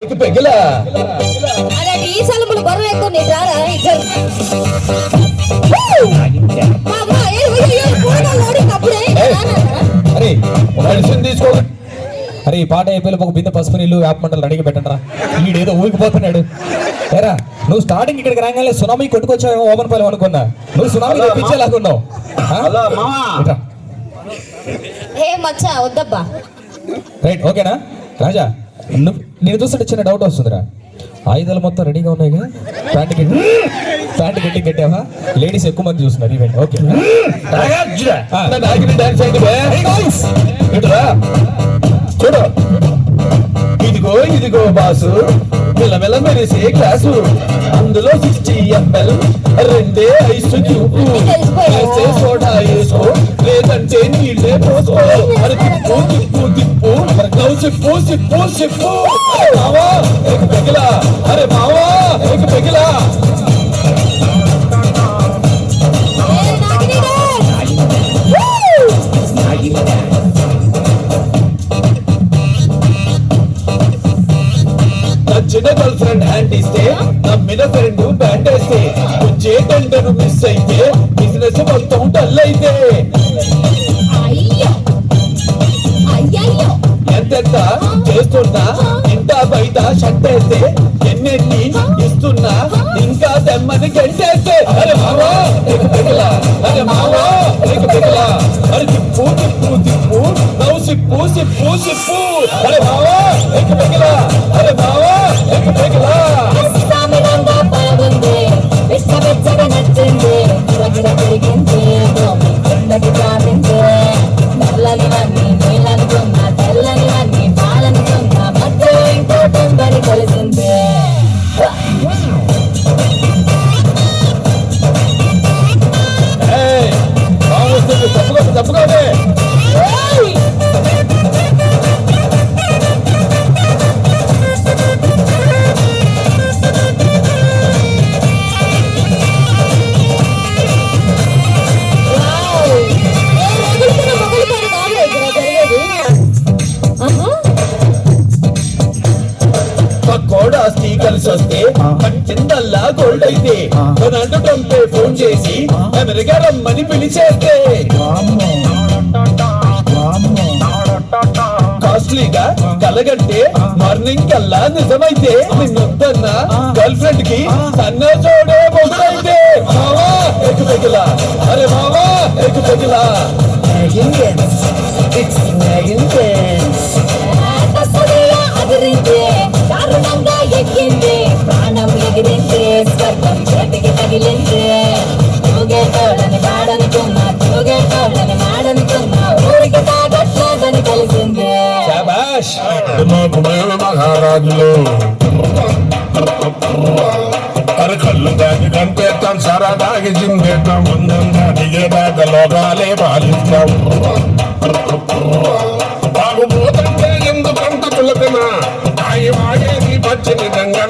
ఈ సలములు బరువు ఎక్కువ నీకు రారా తీసుకో. అరే ఈ పాట అయిపోయి ఒక బిందె పసుపు నీళ్ళు వేప మంటలు అడిగి పెట్టండి రా. ఈడేదో ఊగిపోతున్నాడు. ఏరా నువ్వు స్టార్టింగ్ ఇక్కడికి రాగానే సునామీ కొట్టుకొచ్చావేమో ఓపెన్ పల్లెం అనుకున్నా. నువ్వు సునామీ తెప్పించేలాగున్నావు. ఏ మచ్చా వద్దబ్బా. రైట్ ఓకేనా రాజా. నేను చూస్తుంటే చిన్న డౌట్ వస్తుందిరా. ఆయుధాలు మొత్తం రెడీగా ఉన్నాయిగా. ప్యాంట్ గట్టి కట్టావా? లేడీస్ ఎక్కువ మంది చూస్తున్నారు ఈవెంట్. ఓకే చూడు ఇదిగో ఇదిగో బాసు మెల్లమెల్ల మెరిసే గ్లాసు అందులో 60 ml రెండే ఐస్ క్యూబ్ వేసే సోడా వేసుకో లేదంటే నీళ్ళే పోసుకో. మరి తిప్పు తిప్పు తిప్పు నవ్వు సిప్పు సిప్పు సిప్పు. మావా ఏక పెగిలా. అరే మావా ఏక పెగిలా. నచ్చిన గర్ల్ ఫ్రెండ్ హ్యాండ్ ఇస్తే నమ్మిన ఫ్రెండ్ బ్యాండ్ వేస్తే వచ్చే టెండర్ మిస్ అయితే బిజినెస్ మొత్తం డల్ అయితే ఎంతెంత చేస్తున్నా ఇంటా బయట షట్ వేస్తే ఎన్నెన్ని ఇస్తున్నా ఇంకా తెమ్మని గంటేస్తే. అరే మావా ఏక పెగలా. అరే మావా ఏక పెగలా. అరే తిప్పు తిప్పు తిప్పు నవ్వు సిప్పు సిప్పు సిప్పు. అరే మావా ఏక పెగలా. అరే మావా ఏక పెగలా. తప్పుకోదే. కోడాస్తి కలిసి వస్తే పట్టిందల్లా గోల్డ్ అయితే కొనంటూ పంపే ఫోన్ చేసి అమెరికా రమ్మని పిలిచేస్తే కాస్ట్లీగా కలగంటే మార్నింగ్ కల్లా నిజమైతే నిన్నొద్దన్న గర్ల్ ఫ్రెండ్ కి సన్న చూడే మొదలైతే. మావా ఎక్కు పెగిలా. అరే మావా ఎక్కు పెగిలా. ప్రాణం ఎగిరింది స్వర్గం చేతికి తగిలింది. తూగేటోళ్ళని మాడనుకున్నా తూగేటోళ్ళని మాడనుకున్నా ఊరికి తాగట్లేదని కలిసింది. మహారాజులు అరే కళ్ళు దాగి కనిపెట్టాం సరదాగి చిందేద్దాం ముందంగా దిగేదాకా లోకాలే పాలిస్తాం. తాగుపోతుంటే ఎందుకంత చులకన ఆగి వాగేది పచ్చి నిజంగా